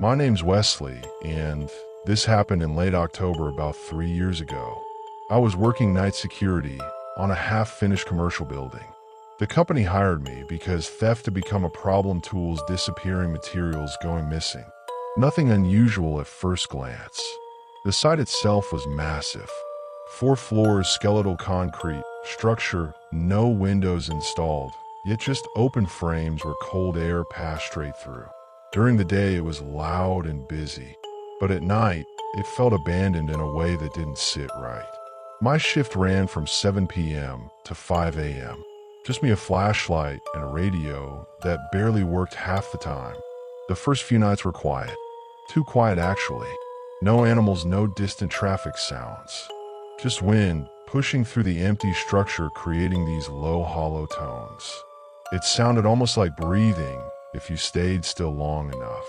My name's Wesley, and this happened in late October about 3 years ago. I was working night security on a half-finished commercial building. The company hired me because theft had become a problem, tools disappearing, materials going missing. Nothing unusual at first glance. The site itself was massive. 4 floors, skeletal concrete, structure, no windows installed, yet just open frames where cold air passed straight through. During the day it was loud and busy, but at night it felt abandoned in a way that didn't sit right. My shift ran from 7 p.m. to 5 a.m. Just me, a flashlight, and a radio that barely worked half the time. The first few nights were quiet. Too quiet, actually. No animals, no distant traffic sounds. Just wind pushing through the empty structure, creating these low, hollow tones. It sounded almost like breathing if you stayed still long enough.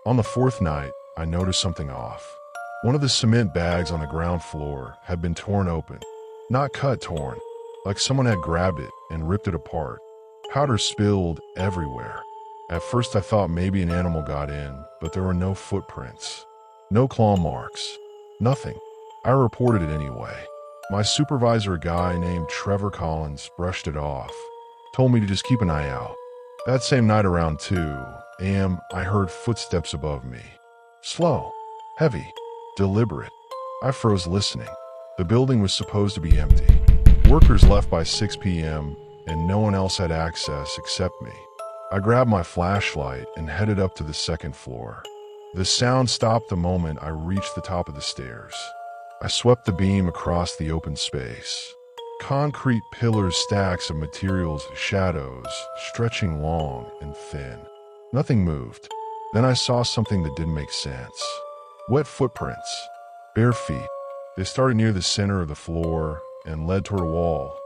On the 4th night, I noticed something off. One of the cement bags on the ground floor had been torn open. Not cut, torn. Like someone had grabbed it and ripped it apart. Powder spilled everywhere. At first I thought maybe an animal got in, but there were no footprints. No claw marks. Nothing. I reported it anyway. My supervisor, a guy named Trevor Collins, brushed it off. Told me to just keep an eye out. That same night around 2 a.m., I heard footsteps above me. Slow, heavy, deliberate. I froze listening. The building was supposed to be empty. Workers left by 6 p.m., and no one else had access except me. I grabbed my flashlight and headed up to the 2nd floor. The sound stopped the moment I reached the top of the stairs. I swept the beam across the open space. Concrete pillars, stacks of materials, shadows, stretching long and thin. Nothing moved. Then I saw something that didn't make sense. Wet footprints. Bare feet. They started near the center of the floor and led toward a wall.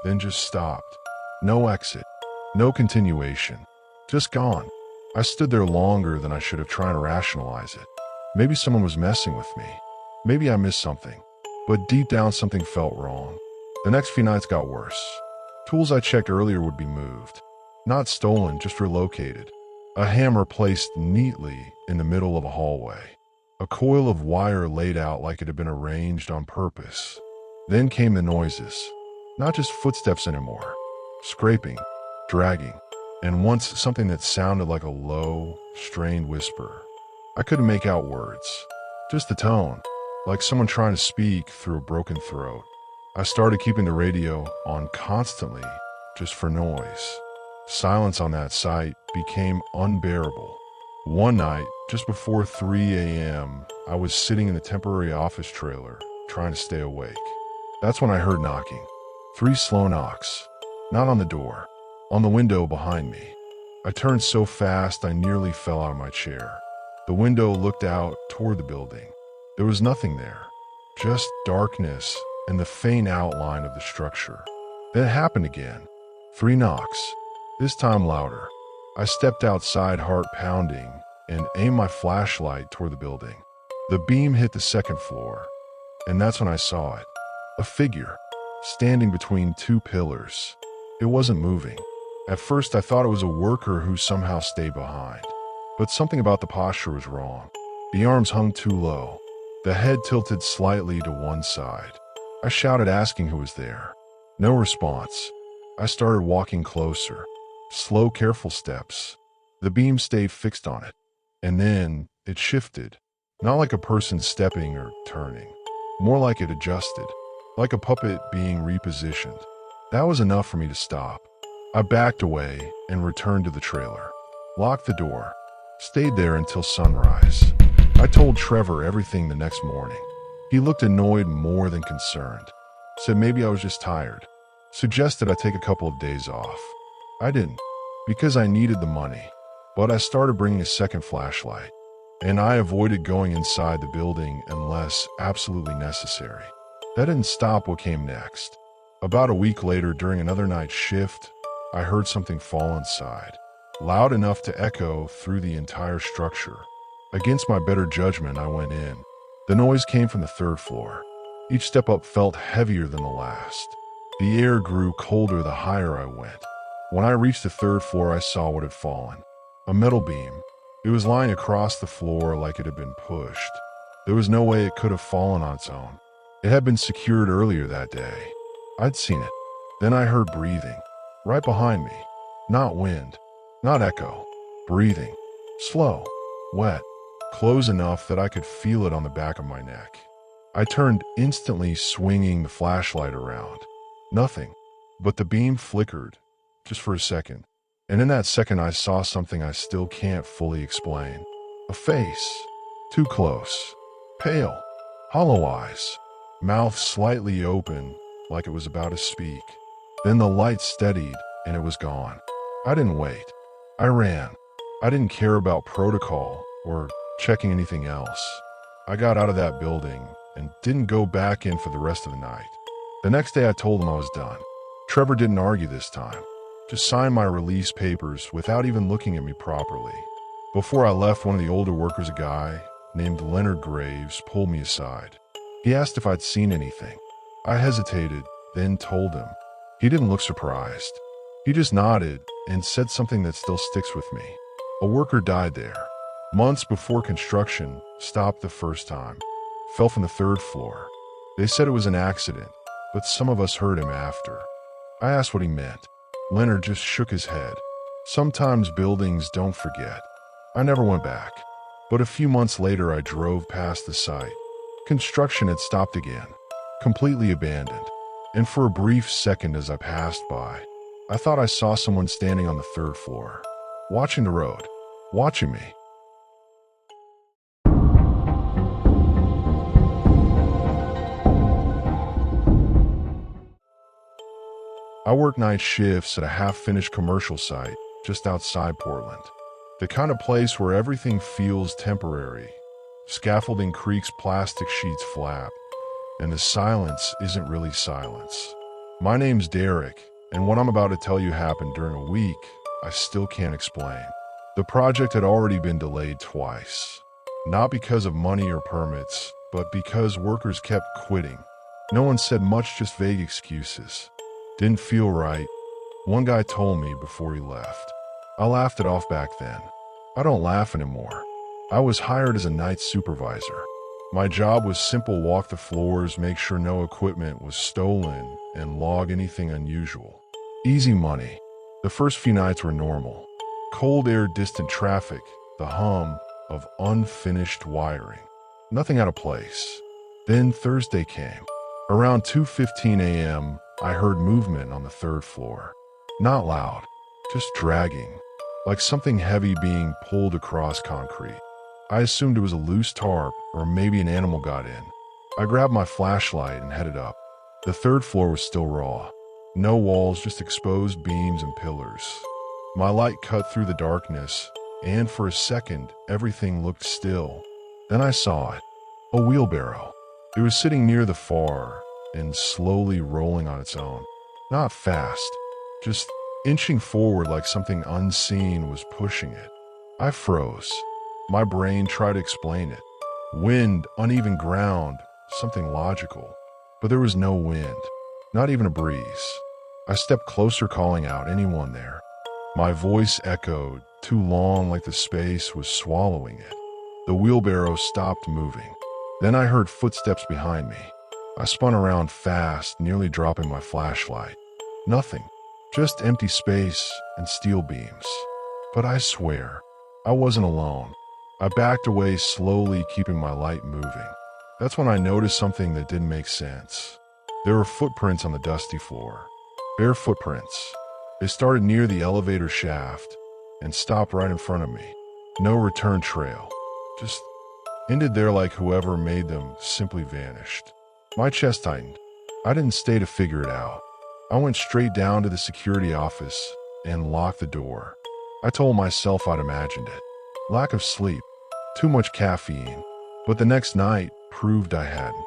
Then just stopped. No exit. No continuation. Just gone. I stood there longer than I should have, trying to rationalize it. Maybe someone was messing with me. Maybe I missed something. But deep down something felt wrong. The next few nights got worse. Tools I checked earlier would be moved. Not stolen, just relocated. A hammer placed neatly in the middle of a hallway. A coil of wire laid out like it had been arranged on purpose. Then came the noises. Not just footsteps anymore. Scraping, dragging, and once something that sounded like a low, strained whisper. I couldn't make out words. Just the tone, like someone trying to speak through a broken throat. I started keeping the radio on constantly, just for noise. Silence on that site became unbearable. One night, just before 3 a.m., I was sitting in the temporary office trailer, trying to stay awake. That's when I heard knocking. 3 slow knocks. Not on the door, on the window behind me. I turned so fast I nearly fell out of my chair. The window looked out toward the building. There was nothing there, just darkness and the faint outline of the structure. Then it happened again. 3 knocks, this time louder. I stepped outside, heart pounding, and aimed my flashlight toward the building. The beam hit the 2nd floor, and that's when I saw it. A figure, standing between 2 pillars. It wasn't moving. At first I thought it was a worker who somehow stayed behind. But something about the posture was wrong. The arms hung too low. The head tilted slightly to one side. I shouted, asking who was there. No response. I started walking closer. Slow, careful steps. The beam stayed fixed on it. And then it shifted. Not like a person stepping or turning. More like it adjusted. Like a puppet being repositioned. That was enough for me to stop. I backed away and returned to the trailer. Locked the door. Stayed there until sunrise. I told Trevor everything the next morning. He looked annoyed more than concerned. Said maybe I was just tired. Suggested I take a couple of days off. I didn't, because I needed the money. But I started bringing a 2nd flashlight. And I avoided going inside the building unless absolutely necessary. That didn't stop what came next. About a week later, during another night shift, I heard something fall inside. Loud enough to echo through the entire structure. Against my better judgment, I went in. The noise came from the 3rd floor. Each step up felt heavier than the last. The air grew colder the higher I went. When I reached the 3rd floor, I saw what had fallen. A metal beam. It was lying across the floor like it had been pushed. There was no way it could have fallen on its own. It had been secured earlier that day. I'd seen it. Then I heard breathing. Right behind me. Not wind. Not echo. Breathing. Slow. Wet. Close enough that I could feel it on the back of my neck. I turned instantly, swinging the flashlight around. Nothing. But the beam flickered. Just for a second. And in that second I saw something I still can't fully explain. A face. Too close. Pale. Hollow eyes. Mouth slightly open, like it was about to speak. Then the light steadied, and it was gone. I didn't wait. I ran. I didn't care about protocol or checking anything else. I got out of that building and didn't go back in for the rest of the night. The next day I told him I was done. Trevor didn't argue this time. Just signed my release papers without even looking at me properly. Before I left, one of the older workers, a guy named Leonard Graves, pulled me aside. He asked if I'd seen anything. I hesitated, then told him. He didn't look surprised. He just nodded and said something that still sticks with me. A worker died there. Months before construction stopped the first time. Fell from the third floor. They said it was an accident, but some of us heard him after. I asked what he meant. Leonard just shook his head. Sometimes buildings don't forget. I never went back. But a few months later I drove past the site. Construction had stopped again. Completely abandoned. And for a brief second as I passed by, I thought I saw someone standing on the third floor. Watching the road. Watching me. I work night shifts at a half-finished commercial site just outside Portland. The kind of place where everything feels temporary. Scaffolding creaks, plastic sheets flap, and the silence isn't really silence. My name's Derek, and what I'm about to tell you happened during a week I still can't explain. The project had already been delayed twice. Not because of money or permits, but because workers kept quitting. No one said much, just vague excuses. Didn't feel right. One guy told me before he left. I laughed it off back then. I don't laugh anymore. I was hired as a night supervisor. My job was simple: walk the floors, make sure no equipment was stolen, and log anything unusual. Easy money. The first few nights were normal. Cold air, distant traffic, the hum of unfinished wiring. Nothing out of place. Then Thursday came. Around 2:15 a.m., I heard movement on the third floor. Not loud, just dragging, like something heavy being pulled across concrete. I assumed it was a loose tarp, or maybe an animal got in. I grabbed my flashlight and headed up. The third floor was still raw. No walls, just exposed beams and pillars. My light cut through the darkness, and for a second, everything looked still. Then I saw it. A wheelbarrow. It was sitting near the far and slowly rolling on its own. Not fast, just inching forward like something unseen was pushing it. I froze. My brain tried to explain it. Wind, uneven ground, something logical. But there was no wind, not even a breeze. I stepped closer, calling out, anyone there? My voice echoed, too long, like the space was swallowing it. The wheelbarrow stopped moving. Then I heard footsteps behind me. I spun around fast, nearly dropping my flashlight. Nothing, just empty space and steel beams. But I swear, I wasn't alone. I backed away slowly, keeping my light moving. That's when I noticed something that didn't make sense. There were footprints on the dusty floor. Bare footprints. They started near the elevator shaft and stopped right in front of me. No return trail. Just ended there, like whoever made them simply vanished. My chest tightened. I didn't stay to figure it out. I went straight down to the security office and locked the door. I told myself I'd imagined it. Lack of sleep. Too much caffeine. But the next night proved I hadn't.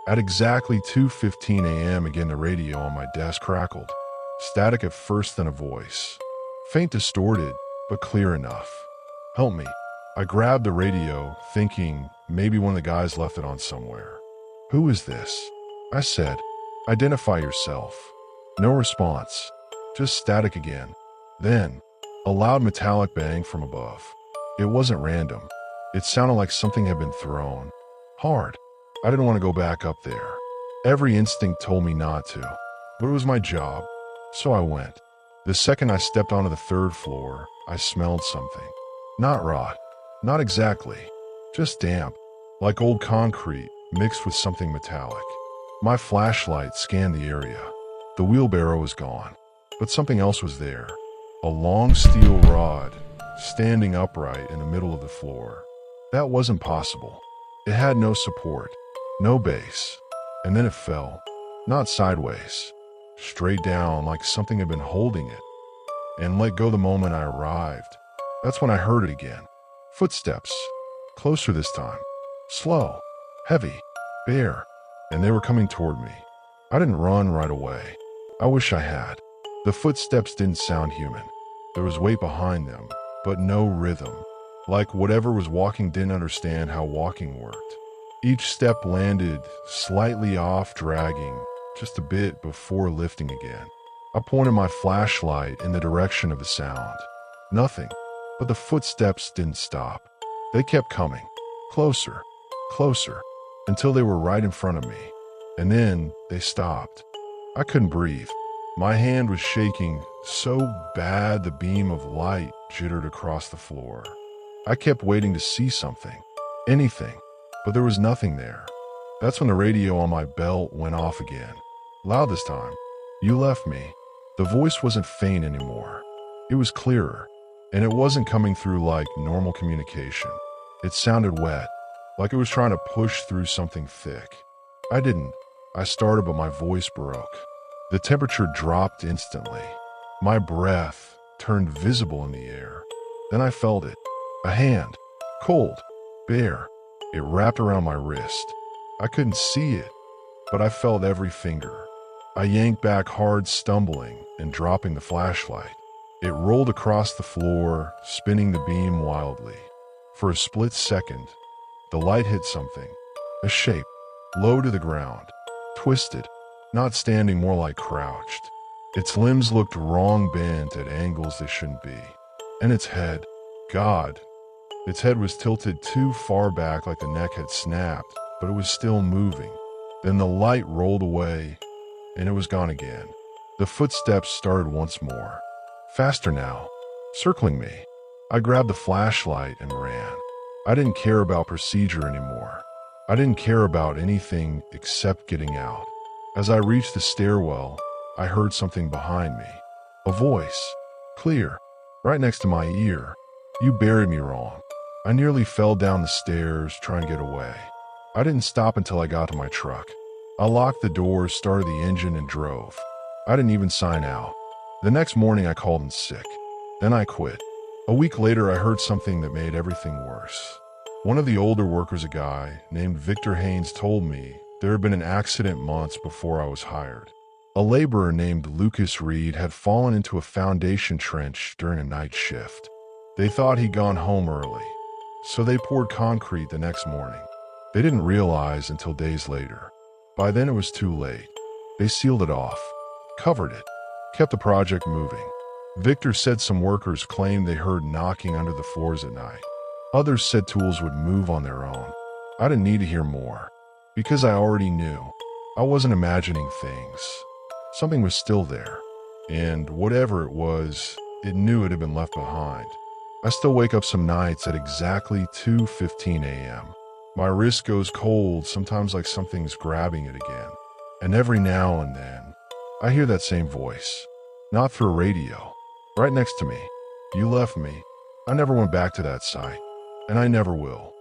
At exactly 2:15 a.m. again, the radio on my desk crackled. Static at first, then a voice. Faint, distorted, but clear enough. Help me. I grabbed the radio, thinking maybe one of the guys left it on somewhere. Who is this? I said. Identify yourself. No response. Just static again. Then, a loud metallic bang from above. It wasn't random. It sounded like something had been thrown. Hard. I didn't want to go back up there. Every instinct told me not to, but it was my job, so I went. The second I stepped onto the third floor, I smelled something. Not rot. Not exactly. Just damp, like old concrete mixed with something metallic. My flashlight scanned the area. The wheelbarrow was gone, but something else was there. A long steel rod, standing upright in the middle of the floor. That wasn't possible. It had no support, no base. And then it fell, not sideways, straight down like something had been holding it, and let go the moment I arrived. That's when I heard it again. Footsteps. Closer this time. Slow. Heavy. Bare. And they were coming toward me. I didn't run right away. I wish I had. The footsteps didn't sound human. There was weight behind them, but no rhythm. Like whatever was walking didn't understand how walking worked. Each step landed slightly off, dragging just a bit before lifting again. I pointed my flashlight in the direction of the sound. Nothing, but the footsteps didn't stop. They kept coming, closer, closer, until they were right in front of me. And then they stopped. I couldn't breathe. My hand was shaking so bad the beam of light jittered across the floor. I kept waiting to see something, anything, but there was nothing there. That's when the radio on my belt went off again. Loud this time. You left me. The voice wasn't faint anymore. It was clearer, and it wasn't coming through like normal communication. It sounded wet, like it was trying to push through something thick. I didn't. I started, but my voice broke. The temperature dropped instantly. My breath turned visible in the air. Then I felt it. A hand. Cold. Bare. It wrapped around my wrist. I couldn't see it, but I felt every finger. I yanked back hard, stumbling and dropping the flashlight. It rolled across the floor, spinning the beam wildly. For a split second, the light hit something. A shape, low to the ground, twisted, not standing, more like crouched. Its limbs looked wrong, bent at angles they shouldn't be. And its head, God, its head was tilted too far back, like the neck had snapped, but it was still moving. Then the light rolled away, and it was gone again. The footsteps started once more. Faster now, circling me. I grabbed the flashlight and ran. I didn't care about procedure anymore. I didn't care about anything except getting out. As I reached the stairwell, I heard something behind me. A voice, clear, right next to my ear. You buried me wrong. I nearly fell down the stairs trying to get away. I didn't stop until I got to my truck. I locked the doors, started the engine, and drove. I didn't even sign out. The next morning I called in sick. Then I quit. A week later I heard something that made everything worse. One of the older workers, a guy named Victor Haynes, told me there had been an accident months before I was hired. A laborer named Lucas Reed had fallen into a foundation trench during a night shift. They thought he'd gone home early, so they poured concrete the next morning. They didn't realize until days later. By then it was too late. They sealed it off, covered it, kept the project moving. Victor said some workers claimed they heard knocking under the floors at night. Others said tools would move on their own. I didn't need to hear more, because I already knew. I wasn't imagining things. Something was still there, and whatever it was, it knew it had been left behind. I still wake up some nights at exactly 2:15 a.m. My wrist goes cold, sometimes like something's grabbing it again. And every now and then, I hear that same voice. Not through a radio. Right next to me. You left me. I never went back to that site. And I never will.